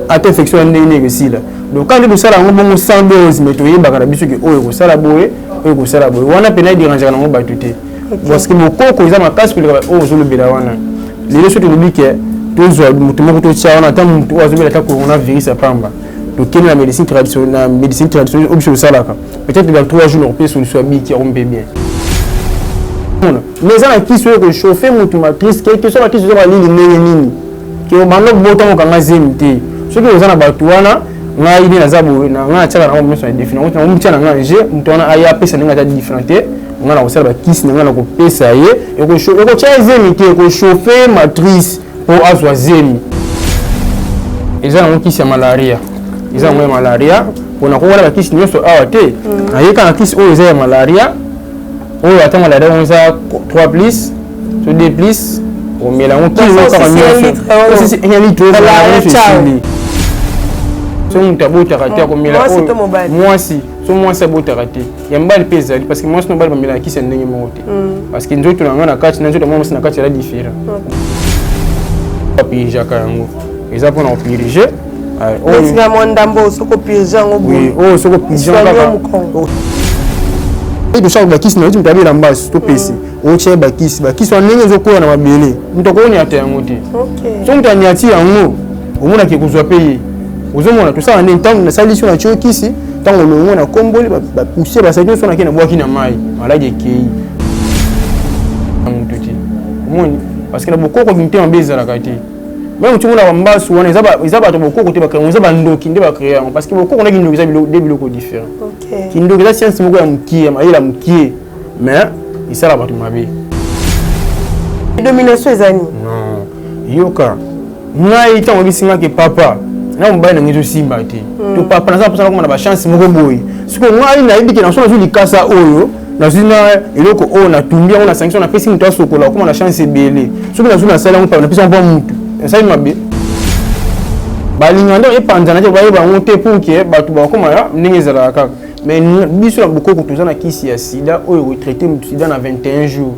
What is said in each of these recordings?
ata infection ndenge aussi là donc quand vous sala ngo sans dose mais toyeba kana biso ke oyo ko sala boye oyo ko sala boye wana pena déranger na ngo batuté parce que mokoko ils a ma casse que oyo zo lobela wana les choses que que toujours mutu moko to tia wana ta mutu azomela ta coronavirus apamba donc la médecine traditionnelle obligé sala ka peut-être dans 3 jours on peut solution bi qui rompe bien mais ça qui soit que chauffer mutu matrice quelque chose matrice zo ba ligne nini que on bando boto ko nga zemte ce que vous en abatu wana nga idée na zabo na nga tchaka na mo so définir on mutana nga nje mutana aya pesa nga ta différenté nga na osala ba kiss nga na ko pesa ye et ko chauffer ko tchazemi ke ko chauffer matrice pour azwazemi eza na kiss ya malaria eza na malaria pona ko wala ba kiss nyoso awate ayeka na kiss o eza ya malaria o ata malaria on za 3 plus so 2 plus on met la on qui va faire un litre so mutu abota raté akomela moi si so moi ça bota raté yambali pesa parce que moi sinon bali bamela kisa ndenge moko te parce que nzoto na ngana kati na nzoto moi na kati la différent puis jaka yango eza pona opirige mais nga mondambo soko pirige yango oui oh soko pirige yango et de chaque bakis na tu tabela mbasi to pesi o che bakis on ndenge zokoya na mabele mutoko ni ata yango te so mutani ati yango omona ke kuzwa payer ozomona to ça en temps na solution na chokisi tango longo na komboli ba pousser ba solution na kena bwaki na mai maladies kei amututi omoni parce que na bokoko bimte mbeza la kati même tu mona bambasu wana ezaba to bokoko te ba créer ezaba ndoki nde ba créer parce que bokoko na kindoki ezaba des biloko différents kindoki la science moko ya mukie mayela mukie mais isala ba to mabe domination ezani non yoka ngai tango bisinga ke papa na mbaye na ngizo simba te to papa na za posana ko na ba chance moko boye siko ngai na ibiki na so na likasa oyo na zina eloko o na tumbia on na sanction na pesi mutu asokola ko na chance ebele siko na zuna sala on na pesi on mutu ça mabe balinganda e panzana te ba ba monter pour que batu ba koma ya ndenge zala kaka mais biso na bokoko tozana kisi ya sida oyo retraité mutu sida na 21 jours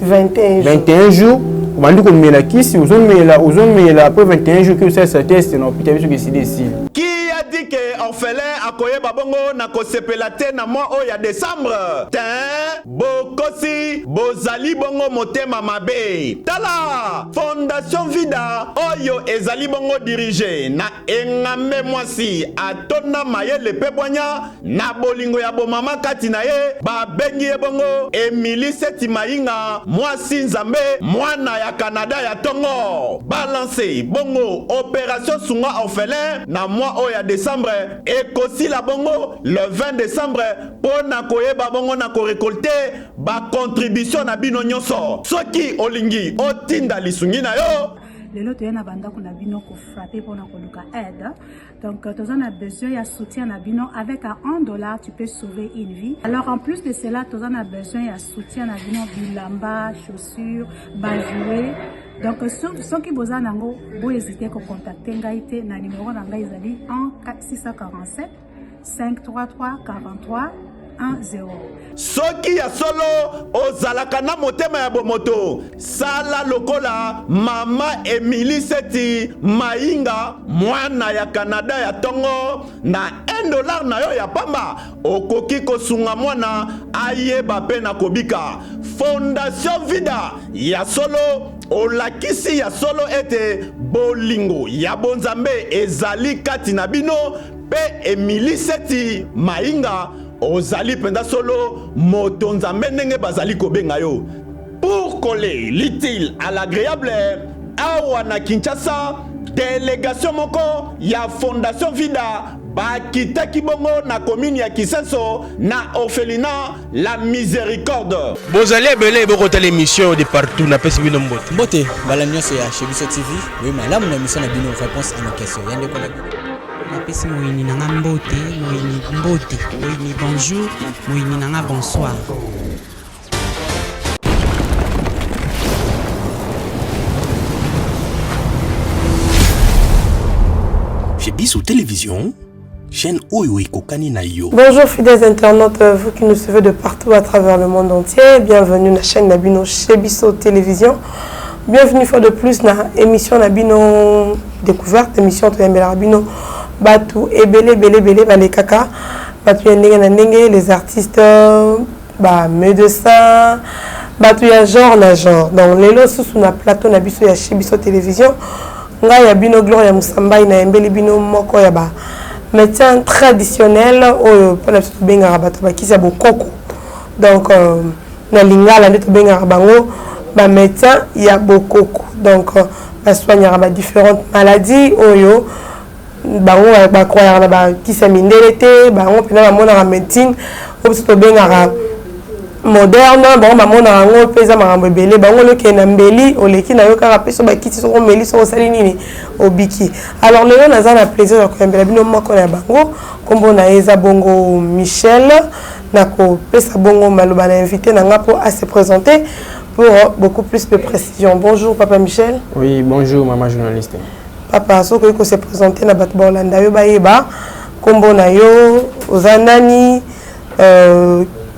21 jours bandi ko mela kisi ozomela après 21 jours que ça teste na hôpital biso que c'est décile qui a dit que orphelin akoye babongo na ko sepelate na mois o ya décembre bokosi bozali bongo motema mabe tala fondation vida oyo ezali bongo dirige na engame mwasi atona mayele pe bonya na bolingo ya bomama kati na ye babengi ye bongo Emily Seti Mainga mwasi nzambe mwana ya Canada ya Tongo balance bongo opération sunga orphelin na mois o ya décembre ekosi la bongo le 20 décembre pona koyeba bongo na ko récolter ba contribution na bino nyonso soki olingi otinda lisungi na yo lelo toyena banda kuna bino ko frapper pour na koluka aide donc tu as besoin de soutien na bino avec $1 tu peux sauver une vie alors en plus de cela tu as besoin de soutien na bino bilamba chaussures bajouer donc ceux qui besoin nango bo hésiter ko contacter ngai te na numéro na ngai ezali 647 533 43 10. Soki ya solo ozalaka na motema ya bomoto sala lokola mama Emily Seti Mainga mwana ya Canada ya Tongo na $1 na yo ya pamba okoki kosunga mwana ayeba pe na kobika fondation vida ya solo olakisi ya solo ete bolingo ya bonzambe ezali kati na bino pe Emily Seti Mainga ozali penda solo moto nzambe ndenge bazali kobenga yo pour coller l'utile à l'agréable awa na Kinshasa délégation moko ya fondation vida bakitaki bongo na commune ya Kisenso na orphelinat la miséricorde bozali ebele bokota l'émission de partout na pesi bino mbote mbote bala nyonso ya chez Biso TV oui malamu na émission na bino réponse à nos questions yande kona napesi moyini nanga mbote moyini bonjour moyini nanga bonsoir chez Biso Télévision, chaîne Oyo Kokani na yo. Bonjour fidèles internautes, vous qui nous suivez de partout à travers le monde entier. Bienvenue à la chaîne Nabino chez Biso Télévision. Bienvenue une fois de plus dans l'émission Nabino découverte, émission de Nabino Batou et belé les kaka, Batou les artistes, médecins, Batou ya genre na genre. Donc les lots sous na plateau Nabiso ya Biso télévision, nga ya bino gloire musamba na embeli bino moko ya ba médecin traditionnel au pour la benga rabato ba kisa bokoko. Donc na lingala ndeto benga rabango ba médecin ya bokoko. Donc ba soignera ba différentes maladies oyo bango ba croire ba kisa mindelete bango pena ba mona médecine au to benga moderne bango ba mona ngo pesa marambo belé bango le kena mbeli oleki na yo kaka peso ba kiti so meli so sali nini obiki. Alors le on a plaisir de kombela bino moko na bango kombo na eza bongo Michel na ko pesa bongo maloba na invité na ngapo à se présenter pour beaucoup plus de précision. Bonjour Papa Michel. Oui, bonjour maman journaliste. Papa so ko se présenter na bato bolanda yo ba yeba kombo na yo ozanani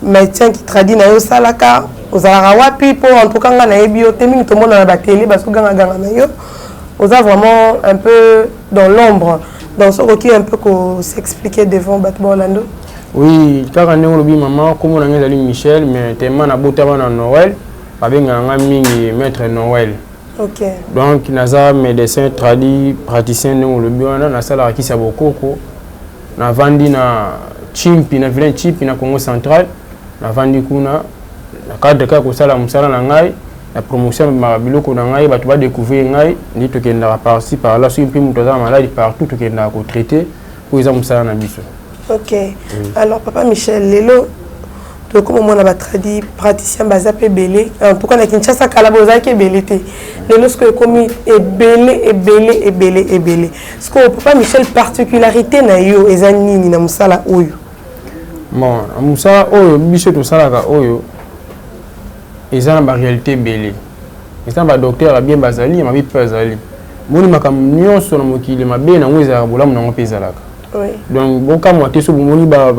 médecin qui traduit na yo salaka ozala wapi pour en tout cas na yebi otemi to mona na ba télé ba so ganga na yo oza vraiment un peu dans l'ombre dans ce qui un peu ko s'expliquer devant bato bolanda. Oui, car on est maman comme on a Michel mais tellement na botaba na Noël avec un mingi maître Noël. OK. Donc naza médecin traduit praticien nous le bien na sala ki sabokoko na vandi na chimpi na ville chimpi na Congo central na vandi kuna na cadre ka ko sala musala na ngai la promotion ma biloko na ngai batu ba découvrir ngai ni to kenda par-ci par là sur mpi muto za maladie partout to kenda ko traiter pour ils musala na biso. OK. Oui. Alors Papa Michel lelo to comme on a traduit praticien bazapé belé en tout cas na Kinshasa kala bozaki belé té lelo ce que commis est belé ce que Papa Michel particularité na yo ezani ni na musala oyo. Bon, musala oyo biso to salaka oyo ezana ba réalité belé. Ezana ba docteur bien bazali ma bi bazali. Moni makam nionso na mokili mabe na ngweza bolamu na ngopezalaka. Oui. Donc bon comme moi teso bomoni ba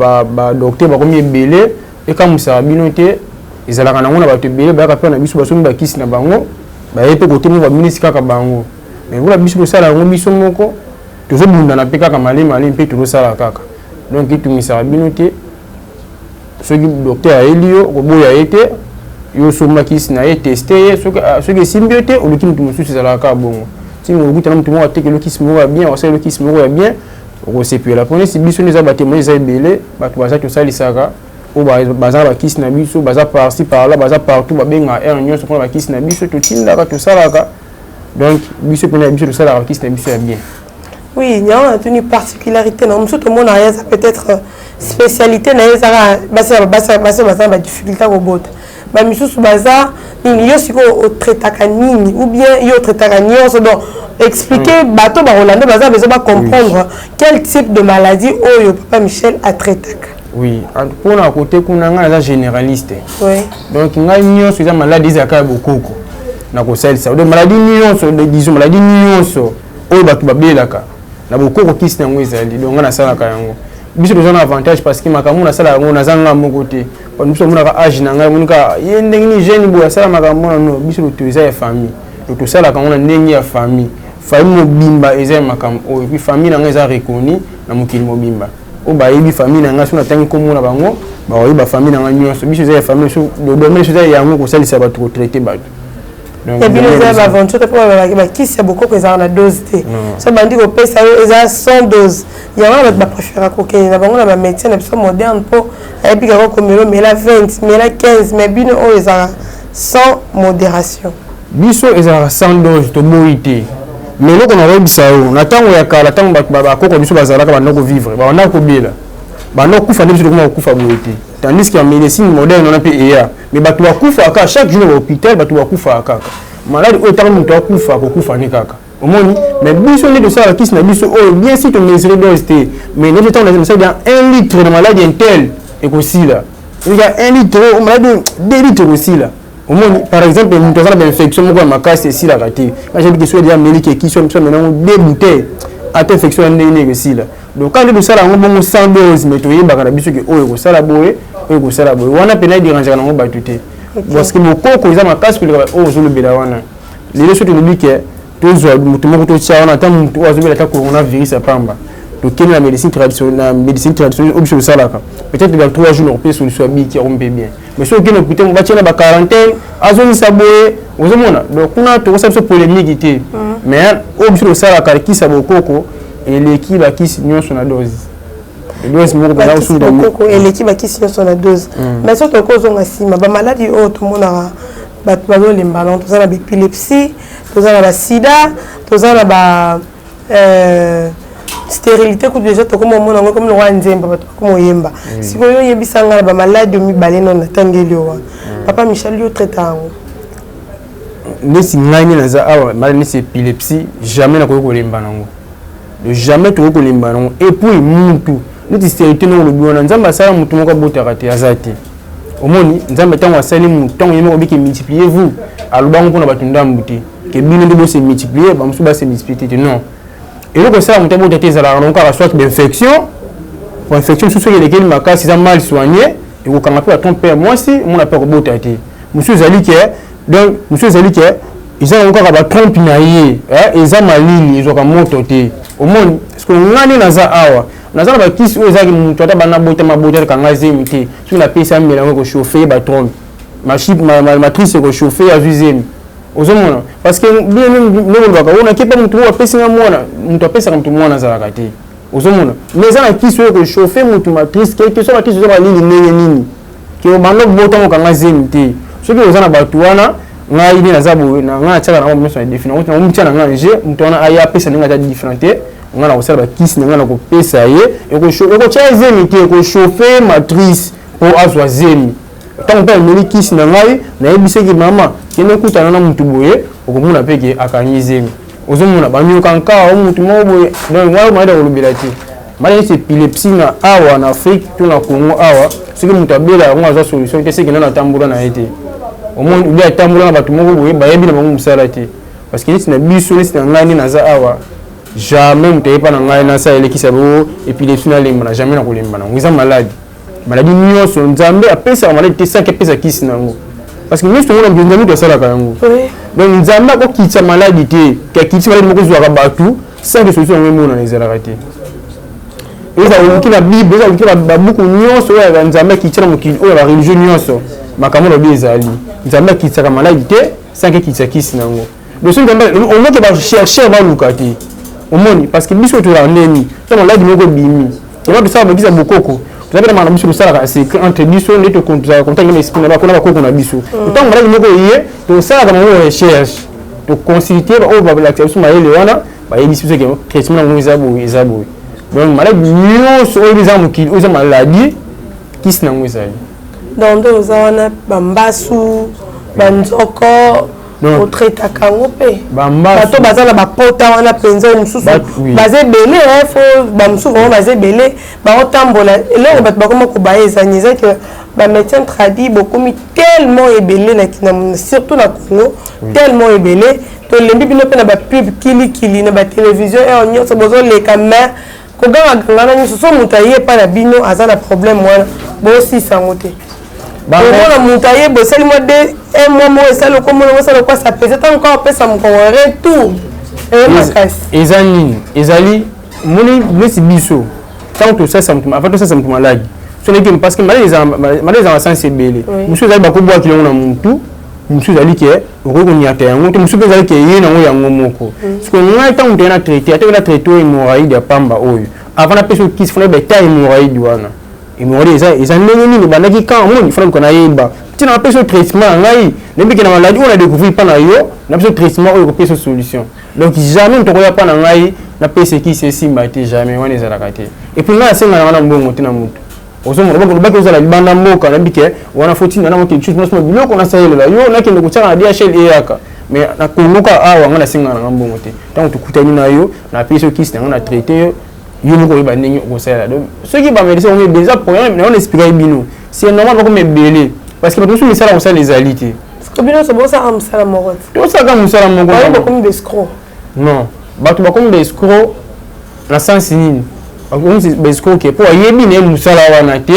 docteur ba komi belé et comme ça binoté ezalaka na ngona ba te belé ba ka pe na biso baso ba kisi na bango ba yepe côté mo ba ministre kaka bango. Mais voilà biso to sala ngo biso moko tozo bunda na pe kaka malé pe to sala kaka. Donc itu misara binoté ce qui docteur Elio koboya été yo soma kisi na ye testé ce que symbioté ou le qui mutu c'est la ka bongo si on goûte na mutu mo ateke le kisi mo bien on sait le kisi mo bien on sait puis la première si biso les abaté mo les belé bato baza to salisaka o baza ba kisi na biso baza par-ci par là baza partout ba benga un nionso pour ba kisi na biso to tinda ka to salaka donc biso pena biso to salaka kisi na biso ya bien. Oui, il y a une particularité non tout le monde a peut-être spécialité na ezara basa difficulté au bot ba misusu baza ni yo siko o traitaka nini ou bien yo traitaka nionso donc expliquer bato ba Rolando baza besoin de comprendre quel type de maladie oyo Papa Michel a traité. Oui, pour na côté kuna nga généraliste. Oui. Donc nga nionso za maladies ya ka bokoko na ko salisa de maladie nionso de disons maladie nionso oyo bato babelaka na bokoko kisi na ngwezali donc na sala ka yango biso besoin avantage parce que makambo na sala yango na zanga mo côté on biso mona ka âge na ngai monika yende ni jeune bo sala makambo no biso to eza ya famille to sala ka ngona ndenge ya famille mo bimba eza makambo o puis famille na ngai eza reconnu na mokili mo bimba o ba yebi famille na ngai so na tangi ko mona bango ba oyiba famille na ngai nyonso biso eza ya famille so do domaine so eza yango ko salisa ba to traiter ba. Et bien les avantages pour qui c'est beaucoup que ça en a dose ça m'a dit que ça est 100 doses il y a un autre préféré cocaïne là on a ma médecine absolument moderne pour et puis comme mais la 20 mais la 15 mais bien on les a sans modération biso ezala 100 doses to moité mais là on a rebi ça on attend ya kala tant ba ko biso bazalaka ba ndoko vivre ba on a ko biela ba no kufa biso ko kufa moité tandis que la médecine moderne on a PEA mais ba to kufa aka chaque jour au hôpital ba to kufa aka malade autant mutu akufa ko kufa ni kaka omoni mais biso ne de ça qui na biso oh bien si to mesurer dose mais ne temps on a ça dans 1 litre de maladie intel et aussi là il y a 1 litre on maladie 2 litres aussi là omoni par exemple mutu ça la infection mo ma casse ici là raté quand j'ai dit que soit déjà médicé qui sont maintenant 2 bouteilles à infection ndenge aussi là donc quand de ça là on bon 100 doses mais to yeba kana biso ke oh ko sala boye ko sala boye wana pena déranger na ngo batuté parce que mon coco ils ont ma casse que oh je le bela wana les choses que nous que tous mutu moko to tia on attend mutu azobela ta coronavirus apamba to kene la médecine traditionnelle obligé ça là peut-être dans 3 jours on peut solution bi qui rompe bien mais ceux qui ne écoutent on va tirer la quarantaine azoni saboye ozomona donc kuna to ça polémique était mais obligé ça là qui ça bokoko et l'équipe qui signe son dose et l'équipe qui signe son dose mais surtout cause on a si ma maladie tout le monde a battu les ballons tout ça la épilepsie tout ça la sida tout ça la stérilité que déjà tout comme on comme le roi nzemba comme yemba si vous y bisanga la maladie mi balé non tangeliwa papa Michel yo traitant ne singani na za awa maladie c'est épilepsie jamais na ko lemba nango jamais to ko lemba nango et puis mutu ni stérilité non le biona nzamba sala mutu moko botaka te azati omoni nzamba tango asali mutu tango yemo biki multipliez-vous alubango pona batunda mbuti que bino de se multiplier ba musuba se multiplier non et le ça mutu botaka ezala donc à soit d'infection pour infection sous les lesquels maka si ça mal soigné et ko kanga pe ton père moi si mon appel botaka te monsieur zali que donc monsieur zali que ils ont encore ba trompe na ye ils ont malili ils ont moto te omoni parce que ngani na za awa nazana ba kisi ozaki mutu ata bana bota mabota kanga zemite sur la pesa melango ko chauffer ba trompe ma matrice ko chauffer à deuxième ozomona parce que bien même baka on a kepa mutu wa pesa ngamona mutu pesa mutu mwana za rakati ozomona mais za kisi ko chauffer mutu matrice quelque soit kisi zo ba lili nini ki o bana bota mo kanga zemite soki ozana batu wana ngai ni nazabu na nga chaka na mo so définir on mutiana nga nje mutu wana aya pesa ninga ta différente on a aussi la kisi ninga na ko pesa ye et ko chaise mité ko chauffer matrice pour azwazemi tant que meli kisi na ngai na yebise ki mama kene kutana na mutu boye okomuna peke akanyizemi ozomuna banyo kanka o mutu mo boye donc ngalo maida olubelati mali c'est épilepsie na awa na Afrique to na Congo awa ce que mutu abela ngo azwa solution te c'est que na tambula na été au moins il y a tambula na batu mo boye ba yebi na bango musala te parce que c'est na biso c'est na ngani na za awa jamais mutu pas na ngai na sa ele ki sabo épilepsie na lemba jamais na kolemba na ngisa maladie nionso nzambe apesa maladie te saki apesa kisi nango parce que nous sommes dans nzambe to sala kango donc nzambe ko kitsa maladie te ke kitsa maladie moko zwa ka batu sans solution ngemo na ezala kati eza uki na bible eza uki ba buku nionso ya nzambe kitsa mokili o la religion nionso makambo na bizali nzambe kitsa ka maladie te sans que kitsa kisi nango donc ce nzambe on va que chercher ba lukati omoni parce que biso to la ndeni to maladie moko bimi on va ça ba kisa bokoko vous avez demandé monsieur le salaire c'est entre biso et te contacter les esprit na ba kona ba ko na biso tant maladie moko yé to ça comme on recherche to consulter au ba la question maele wana ba yebi biso que traitement ngo ezabo donc maladie nionso o les amukili o maladie kisi na ngo ezali donc deux wana bambasu banzoko au traita kango pe bato bazala ba pota wana penza mususu bazé belé fo ba mususu bazé belé ba otambola eloko bato bakoma ko baeza niza que ba médecin tradi beaucoup tellement ébélé na surtout na Congo tellement ébélé to lembi bino pe na ba pub kili na ba télévision et on nyonso bozo les caméras ko ganga ngana nyonso so mutaye pa na bino azana problème wana bo si sangote ba na mutaye bo sali mo de un mois ça le comment ça le quoi ça pesait encore peut ça me retour et ezali moni blessi biso tant que ça me avant tout ça me malade ce n'est que parce que malade en sens belé monsieur zali ba ko boa kilongo na mutu monsieur zali ke rekoni ata yango te monsieur zali ke yena ngo yango moko parce que ngai tant que na traité ata na traité hémorroïde ya pamba oyo avant la personne qui se fait ba ta hémorroïde wana hémorroïde eza ndenge nini bandaki quand moni frère ko na yeba tu n'as pas ce traitement ngai nembi na maladie on a découvert pas na yo na ce traitement ou ko ce solution donc jamais to koya pas na ngai na pese qui c'est si mbate jamais wana ezala kate et puis là c'est na mbongo tina mutu ozomo ba ko zala banda mboka na bike wana foti na moto chose mo biloko na sayele la yo na kende ko tsaka na DHL eyaka mais na komoka awa ngana singa na mbongo te tant to kutani na yo na pese qui c'est na traiter yo mo ko ba ndenge ko sayela donc ceux qui ba médecin on est déjà problème on explique bino c'est normal pas comme belé parce que tout ça on sait les alités parce que bien c'est bon ça am sala morot tout ça comme ça mon gars pas comme des escrocs non ba to ba comme des escrocs na sens ni comme des escrocs que pour yebi ne musala wana te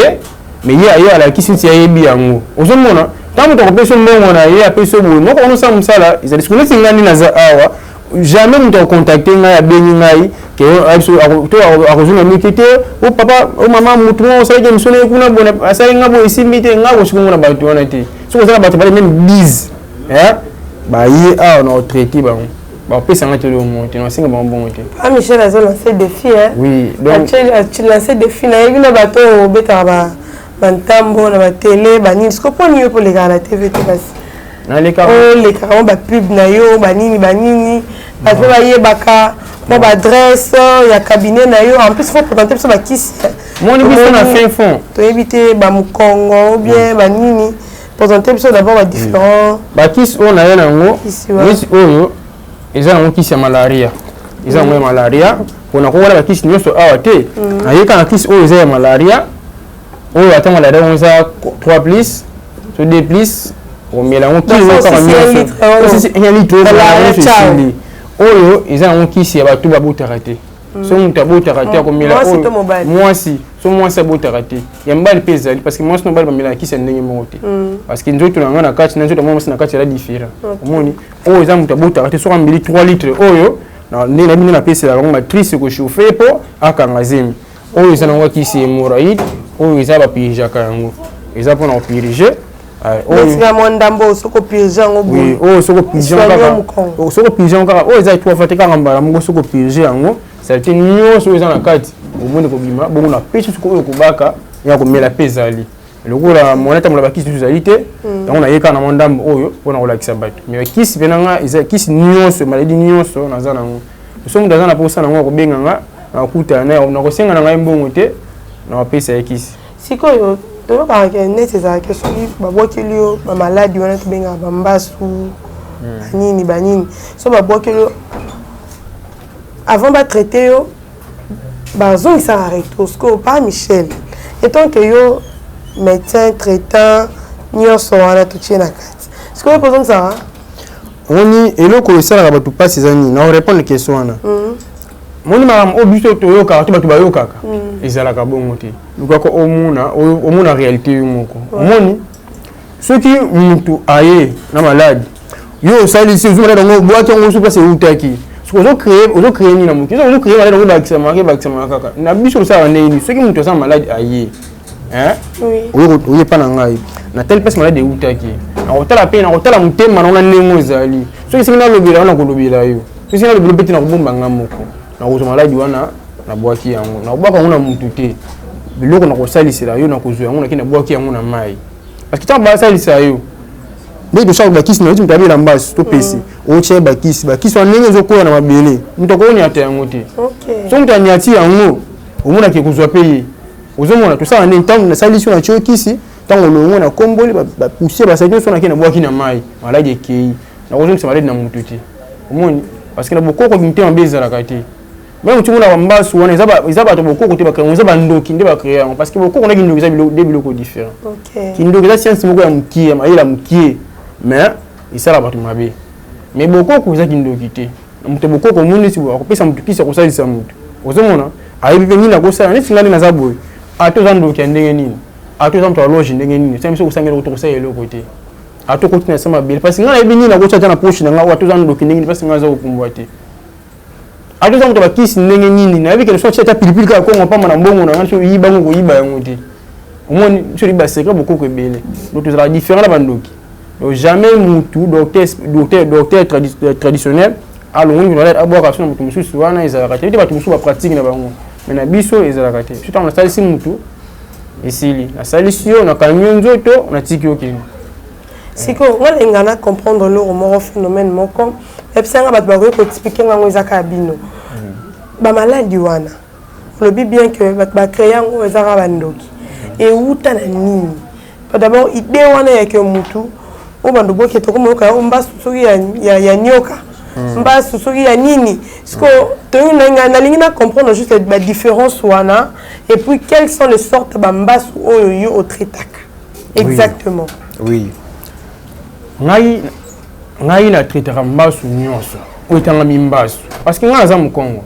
mais ya ala kisi ti yebi yango ozomona tant que tu as mbongo na ye apeso boye moko ono sa musala ezali sikuna singani na za awa jamais muto contacter ngai abengi ngai ke to akozuna mikite o papa o mama mutu o sala misone kuna bona asala ngabo isimite ngabo sikungu na bato wana te soko sala bato ba même bise ba yi a on traité ba ba pesa ngati le monte no singa bon te ah Michel a lancé défi oui donc tu lancé défi na yebina bato beta ba bantambo na ba télé ba nini siko poni yo pour les gars la TV te basi na les cas les carrément ba pub na yo ba nini parce que ba yebaka ba adresse ya cabinet na yo en plus faut présenter ça ba kisi mon émission na fin fond to éviter ba mu Congo ou bien ba nini présenter ça d'abord ba différent ba kisi on a yana ngo oui oyo eza ngo kisi ya malaria eza ngo malaria pona ko wala ba kisi nyoso awa te na yeka na kisi oyo eza ya malaria oyo ata malaria on eza 3 plus so 2 plus o melango kilo ka nyoso c'est un litre oyo eza ngo kisi ya batu ba botaka te so muta botaka te ko mela moi si so moi ça botaka te ya mbali pesa parce que moi no mbali ba mela kisi ya ndenge moko te parce que nzoto na ngana kati na nzoto moi na kati la différent omoni oyo eza muta botaka te so ka mbili 3 litres oyo na ndenge na bino na pesa la matrice ko chauffer po akanga zemi oyo eza ngo kisi hémorroïde oyo eza ba pijaka yango eza pona ko piriger oyo mondambo soko piriger ngo oui oyo soko piriger kaka soko piriger kaka oyo eza to fate kaka mbala ngo soko piriger yango ça te nionso eza na kati omoni ko bima bongo na pesi soko oyo kubaka ya ko mela pezali lokola monata mola bakisi tuzali te yango na yeka na mondambo oyo pona ko lakisa bato mais kisi benanga eza kisi nionso maladies nionso na za nango so mu dazana posa nango ko benganga na kuta na ko senga na ngai mbongo te na pesa ya kisi sikoyo to ba ke nete za ke so ba bokilio ba maladie wana to benga ba mbasu banini so ba bokilio avant de traiter yo bazon ils s'arrêtent parce pas Michel et tant que yo médecin traitant nionso wana to tient na kati ce que posons ça oni eloko esala ba tu passe zani na répondre question wana moni maram obiso to yo ka to ba yo kaka ezala ka bongo te lukako omuna réalité yumoko moni ceux qui mutu aye na malade yo sali si zuma dans boîte on se place utaki ozo créer ni na mutu ozo créer malade on bakisama kaka na biso ça wana ni ceux qui mutu ça malade aye oui oye pa na ngai na tel place malade utaki na hotela pe na hotela mutema na nengo zali ceux qui sina lobela na ko lobela yo ceux qui sina lobela peti na kubomba ngamoko na ko malade wana na boaki yango na bwaka ngona mutu te biloko na ko salisela yo na ko zo yango na kina boaki yango na mai parce que tant ba salisa yo mais de chaque bakisi na mutu la mbasi to pesi o che bakisi wa ndenge zo ko na mabele mutu ko ni ata yango te OK so mutu anyati yango omona ke kuzwa paye ozomona to sa ndenge tant na salisio na cho kisi tant olongo na komboli ba pousser ba sadio so na kina boaki na mai malade ekei na ko zo malade na mutu te omoni parce que na bokoko bimte mbeza la kati même tu mona mbasu wana ezaba to bokoko te ba créer ezaba ndoki nde ba créer parce que bokoko na kindoki za biloko différent OK kindoki za science moko ya mukie ma mukie mais isala ba to mabe mais bokoko za kindoki te mutu bokoko mundi si ko pesa mutu kisa ko salisa mutu ozomona ayi bibe nina ko sala ni singani na zaboy ato za ndoki ndenge nini ato za mutu loge ndenge nini sami so ko sangela ko sa yelo kote ato ko tina sama bile parce que ngana bibi nina ko tata na poche na nga ato za ndoki ndenge parce que ngaza ko pumbwa te ato za mutu bakisi ndenge nini na bikele so tata pilipili ka ko ngopama na mbongo na ngaso yiba ngo yiba yango te omoni so riba secret bokoko ebele donc tu sera différent la bandoki donc jamais mutu docteur traditionnel alors on va aller aboka so mutu mususu wana ezala kate batu mususu ba pratique na bango mais na biso ezala kate surtout na salisi mutu esili na salisio na kanyonzo to na tikio kino siko ngala ngana comprendre le moro phénomène moko epsanga bat ba ko expliquer ngango ezaka bino ba maladie wana le bien que bat ba créer ngo ezaka bandoki et uta na nini d'abord idée wana ya ke mutu o bando boke to ko moka o mbasu soki ya nyoka mbasu soki ya nini siko to na lingina comprendre juste la différence wana et puis quelles sont les sortes ba mbasu oyo au traitaka exactement oui ngai na traitaka mbasu nyonso oitanga mimbasu parce que nga za mukongo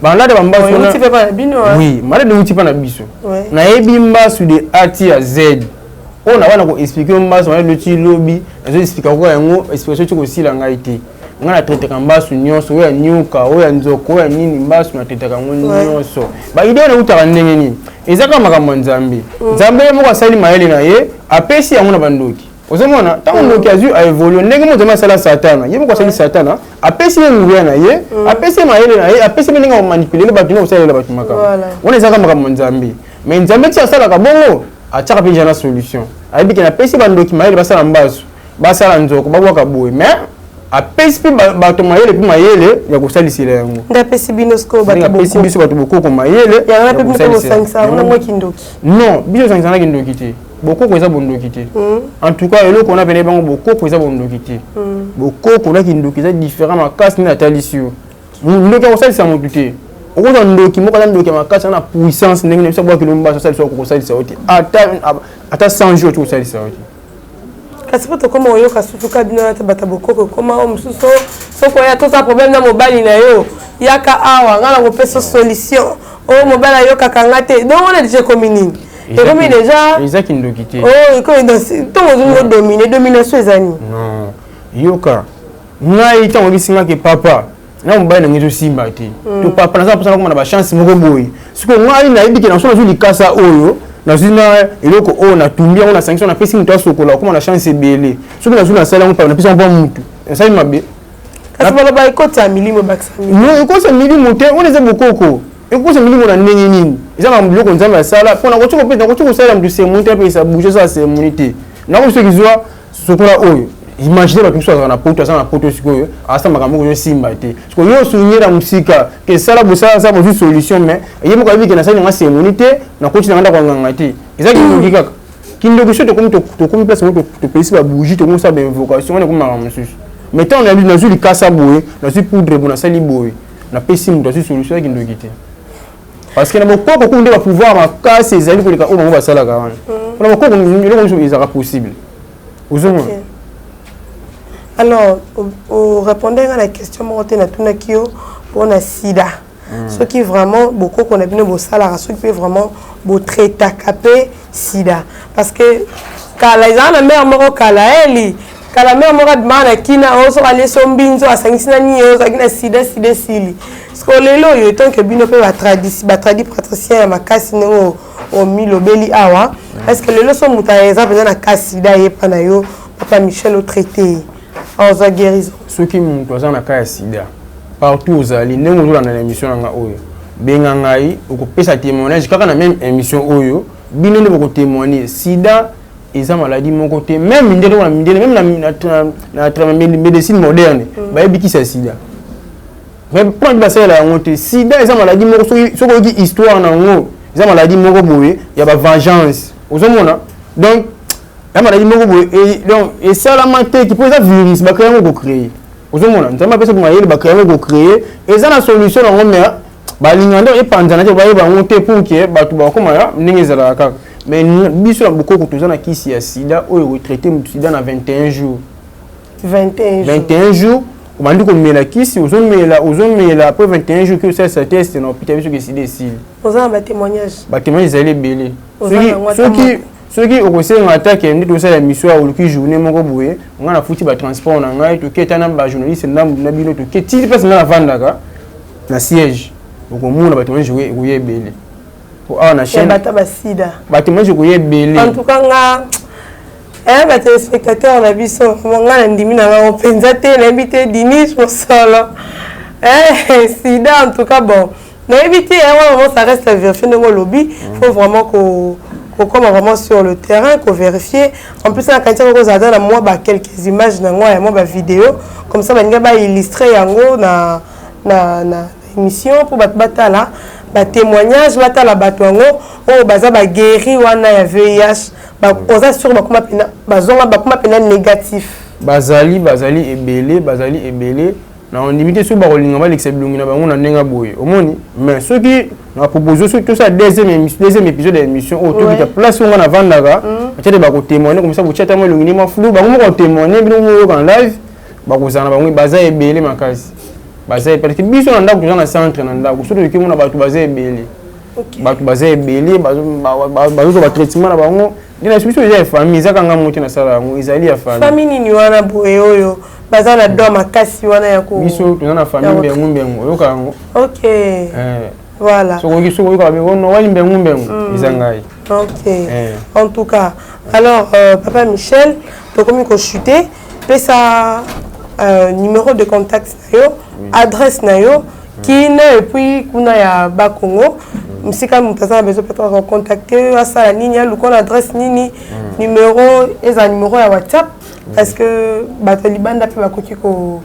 balade ba mbasu na uti pa bino oui malade uti pa na biso na ebi mbasu de A à Z on a pas expliqué on base on le petit lobby on explique quoi yango explication tu aussi la ngaité on a traité comme base nionso ya nyuka o ya nzoko ya nini base on a traité comme nionso ba idée na utaka ndenge nini ezaka makambo nzambe nzambe moko asali mayele na ye apesi yango na bandoki ozomona tango ndoki azu a évoluer ndenge mo zama sala satana yebo ko sali satana apesi ye nguya na ye apesi mayele na ye apesi ndenge ko manipuler ba tuna usala ba tumaka on ezaka makambo nzambe mais nzambe ti asala ka bongo ataka pe jana solution ayebi ke na pesi bandoki mayele basala mbasu basala nzoko babwaka boye mais apesi pe bato mayele pe mayele ya kosalisila yango ndapesi binosko bato apesi biso bato bokoko mayele ya pe biso kosangisa na mwa kindoki non biso sangisa na kindoki te bokoko eza bondoki te en tout cas eloko on a pene bango bokoko eza bondoki te bokoko na kindoki eza différent makasi na talisio ndoki kosalisa motu te okoza ndoki moko za ndoki makasi na puissance ndenge biso bwa kilomba kosalisa kosalisa oti ata 100 jours kosalisa oti kasi poto koma oyoka sutuka bino na bata bokoko koma o mususo soko ya to sa problème na mobali na yo yaka awa ngala ko pesa solution o mobali yo kakanga te donc on a déjà communiqué et comme déjà Isaac ndoki te oh ko dans to mo dominer domination ezani non yoka ngai tango bisinga ke papa na mobali na ngezo simba te to papa na za pesa ko na ba chance moko boy siko ngai na yebiki na so na likasa oyo na zina eloko o na tumbi on a sanction na pesi mutu asokola comme na chance belé soki na zuna sala on pa na pesa on mutu ça mabe kasi baloba ekota milimo bakisami non ekota milimo te on eza bokoko ekota milimo na ndenge nini eza ba biloko nzambe sala pona ko toko pesa ko toko sala mutu se monter pe sa bouger ça c'est immunité na ko soki zwa sokola oyo imaginez ba kimso na poto ça na poto sikoyo asa makambo ko simba te siko yo sunyera musika ke sala bosala ça bo solution mais yemo ko biki na sala nga c'est immunité na ko tina nganda ko nganga te ezaki ndoki kaka kindoki soto comme to comme place to pesi ba bougie to ça ba invocation on est comme makambo susu mais tant on a na zuli kasa boye na zuli poudre bona sali boye na pesi mu to solution kindoki te parce que na bokoko ko ndeba pouvoir makasi ezali ko leka o bango basala ka wana na bokoko ndelo ko ezaka possible ozomo. Alors, vous répondez à la question pour la sida. Ce qui vraiment, beaucoup qu'on a bien beau salaire, ce qui est vraiment beau traiter capé sida. Parce que quand la mère moro kala eli, quand la mère moro demande qui na oso aller sombinzo à sangisina ni oso à sida sili. Ce que les lois il tant que bien peut la praticien ma casse no au milo beli awa. Est-ce que les lois sont muta exemple dans la casse sida et panayo papa Michel au traité. Aux guérison. Ceux qui m'ont posé na cas sida partout aux alliés ne nous dans l'émission nga oyo benga ngai okopesa témoignage kaka na même émission oyo bino ne boko témoigner sida eza maladie mon côté même ndelo na mindele même na médecine moderne ba ebikisa sida mais pour ba sala ngote sida eza maladie moko soko ki histoire na ngo eza maladie moko boye ya ba vengeance ozomona donc la maladie moko boye donc et ça la maté qui peut ça virus ba créer ngo créer ozomona nzamba pesa pour mayele ba créer ngo créer et ça la solution na ngomé ba linganda e panzana te ba yeba ngote pour que ba tu ba koma ya ndenge zala kaka mais biso la bokoko tozana kisi ya sida oyo retraité mu sida na 21 jours 21 jours on dit qu'on met la kisi ozomela après 21 jours que ça test na hôpital biso que sida ici ozana ba témoignage ezali belé ceux qui ont essayé d'attaquer la mission à l'autre journée, on a foutu le transport, on a tout qui est un journaliste, on a bino tout qui est passé dans la vente na siège. Donc on a bâtiment joué jouer belé. Pour la chaîne. Bâtiment jouer belé. En tout cas, les téléspectateurs on a vu ça, on a indimé on pensait l'invité Dinis pour solo. Sida en tout cas bon. L'invité ça reste vérifié dans le lobby, faut vraiment qu'on comme vraiment sur le terrain, qu'on vérifie. En plus, quand on a moi quelques images, moi vidéo, comme ça, on va illustrer na émission pour batala, témoignage, batala batwango, oh baza guéri wana ya VIH, on sur bakuma pena négatif. Bazali ebele. On limite sur barolinga ba l'excellence na bango na ndenga boye omoni mais ceux qui na proposé sur tout ça deuxième épisode de l'émission autour de place on a vandaka peut-être ba ko témoigner comme ça vous chat moi longini ma flou ba ko témoigner bino mo en live ba ko zana bango baza ebele makasi baza parce que biso na ndako na centre na ndako surtout que mona ba to baza ebele ba to baza ebele ba traitement na bango Ni na biso ya famille za kanga mutu na sala ngo ezali ya famille. Famille ni wana boye oyo baza na do makasi wana ya ko. Biso tuna na famille mbengu yoka ngo. OK. Voilà. So ko so ko ka be ono wali mbengu izangai. OK. En tout cas, alors papa Michel, to komi ko chuter, pe sa numéro de contact na yo, adresse na yo, qui et puis kuna ya ba Congo. Msika mutaza besoin peut-être contacter à ça la ligne ou qu'on adresse nini numéro et un numéro à WhatsApp parce que Batalibanda peut bakoki ko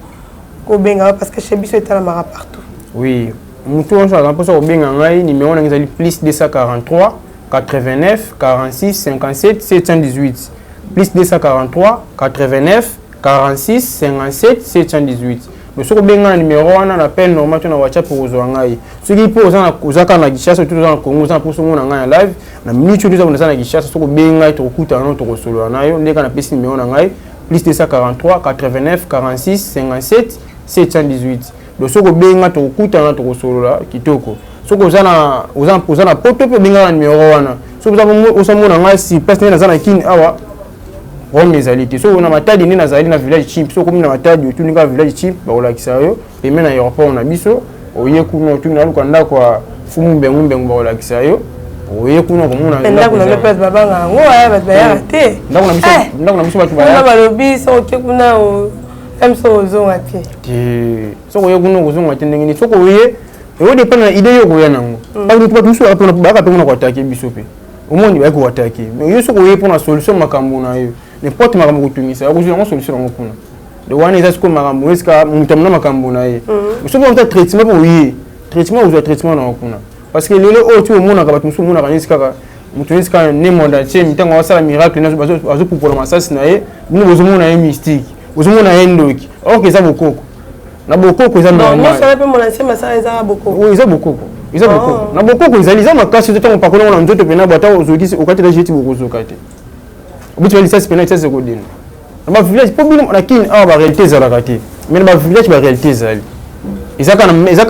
benga parce que chez biso est la mara partout. Oui, mutu on ça pour ça ko benga ngai numéro na ngizali plus 243 89 46 57 718 plus 243 89 46 57 718. Mais ce que benga numéro on appelle normal na WhatsApp pour ngai. Ce qui pose na kozaka na Kinshasa tout dans Congo ça pour songo na ngai live na minute tout ça na Kinshasa ce que benga to kuta na to solo na yo ndeka na pesi numéro na ngai plus 243 89 46 57 718. Donc ce que benga to kuta na to solo la kitoko. Ce que ozana poto pe benga na numéro wana. Ce que vous avez na ngai si personne na zana kin awa Rome ezalite so on a matadi ni nazali na village chip so comme na matadi tu ninga village chip ba ola kisayo et même na aéroport na biso oye kuno tu na lukanda kwa fumu mbengu ba ola kisayo oye kuno ko muna ndako na pesa baba ngango aya ba ya te ndako na biso ba tu ba ya ba lobi so ke kuna o emso zonga te so oye kuno ko zonga te ndengini so ko oye e dépend na idée yo ko ya nango ba tu ba tu so apona ba ka pe mona ko attaquer biso pe au monde ba ko attaquer mais yo so ko oye pour na solution makambo na yo n'importe makambo kutumisa akuzi ngo solution ngo kuna de wana eza siko makambo eska mutamna makambo na ye so ko ta traitement pour oui traitement ou traitement na kuna parce que lelo o tu mona ka batu mona ka niska ka mutu niska ne monde entier mitango wasala miracle na bazo pour masasi na ye nous bozo mona ye mystique bozo mona ye ndoki ok eza bokoko na bokoko eza normal non ça peut mon ancien masala eza bokoko oui eza bokoko eza bokoko na bokoko eza makasi to tango pakona na nzoto pena bata ozokisi okatela jeti bokozo kate tu vas laisser penalty ça godin na village pour bien na kin a ba réalité za la kati mais na village ba réalité za ezaka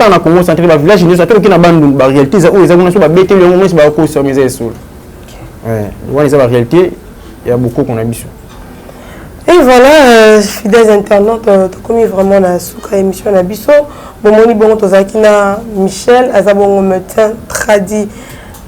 na Congo centre ba village ni ça to kina bandu ba réalité za o ezaka na so ba bete le moment ba ko sur mes esol ouais ça ba réalité il y a beaucoup qu'on a biso. Et voilà, fidèles internautes, comme vraiment la souka émission na biso, bon moni bon tozakina Michel azabongo médecin tradit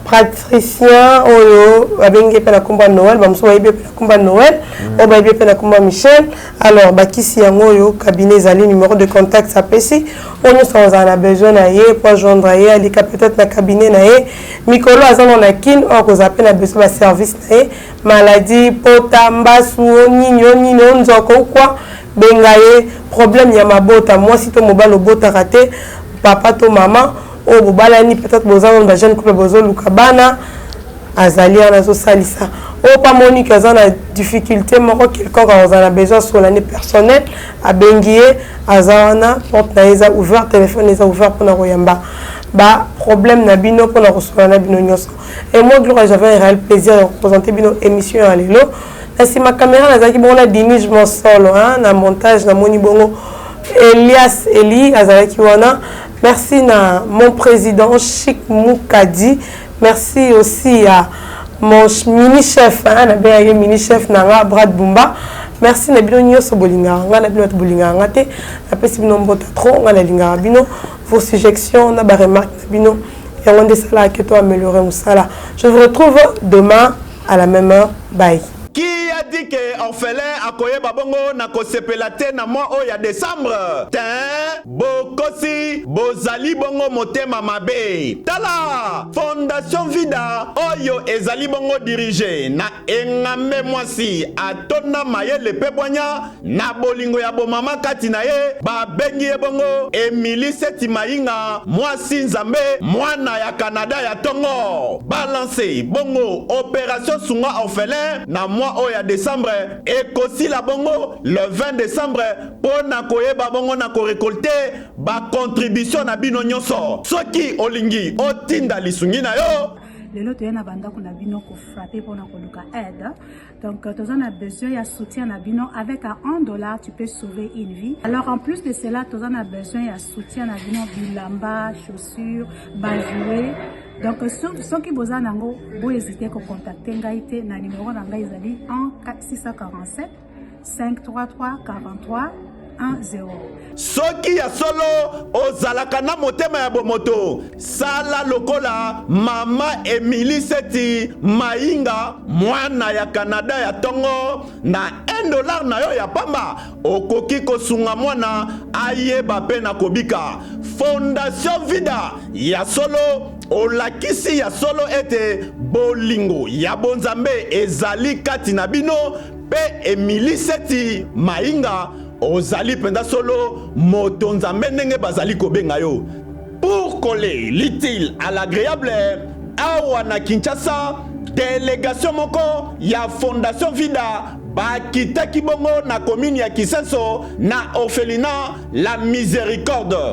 praticien oyo abenge pe na komba Noël bamso ba ibe pe na komba Noël o ba ibe pe na komba Michel alors bakisi yango oyo cabinet zali numéro de contact ça pesi on nous a besoin na ye pour joindre ye alika peut-être na cabinet na ye mikolo azana na kin o ko zape na besoin ba service na ye maladie potamba su nyinyo nzoko quoi bengaye problème ya mabota moi si to mobile bota raté papa to maman o bobalani peut-être bozana ba jeune couple bozo lukabana azali ana so salisa o pa moni kaza na difficulté moko quelqu'un quand on a besoin sur l'année personnelle a bengié azana porte na eza ouvert téléphone eza ouvert pour na koyamba ba problème na bino pour na recevoir na bino nyoso et moi gloire j'avais un réel plaisir de présenter bino émission YALELO na si ma caméra nazaki bon na dimige mon solo hein na montage na moni bongo Elias Eli azalaki wana. Merci à mon président Chic Moukadi. Merci aussi à mon mini-chef, hein, mini-chef Nanga Brad Bumba. Merci à Bino Sobolinga, à Bino Bolinga, à Pessibino Botatro, à Linga Bino, vos suggestions, à Baremark Bino, et on des salades que toi améliorer mon sala. Je vous retrouve demain à la même heure. Bye. Qui a dit que orphelin a koye babongo na kosepelate na mois o ya décembre? Tin, bokosi, bozali bongo motema mabe. Tala, Fondation Vida, oyo ezali bongo dirigé na engame mwasi atona maye le pebonya na bolingo ya bomama kati na ye ba bengi e bongo Seti Mainga mwasi nzambe mwana ya Canada ya Tongo. Balance bongo opération sunga orphelin na mois o ya décembre et kosi la bongo le 20 décembre pour na koyeba bongo na ko récolter ba contribution na bino nyonso soki olingi otinda lisungi na yo lelo to na banda kuna bino ko frapper pour na koluka aide. Donc tu as besoin de soutien na bino avec $1 tu peux sauver une vie. Alors en plus de cela tu as besoin de soutien na bino bilamba, chaussures, bajouer. Donc ceux qui besoin nango bo hésiter ko contacter ngaite na numéro na ngai ezali 647 533 43 10. Soki ya solo ozalaka na motema ya bomoto sala lokola mama Emily Seti Mainga mwana ya Canada ya tongo na $1 na yo ya pamba okoki kosunga mwana ayeba pe na kobika. Fondation Vida ya solo olakisi ya solo ete bolingo ya bonzambe ezali kati na bino pe Emily Seti Mainga ozali penda solo moto nzambe ndenge bazali kobenga yo. Pour coller l'utile à l'agréable, awa na Kinshasa délégation moko ya Fondation Vida bakitaki bongo na commune ya Kisenso na orphelinat La Miséricorde.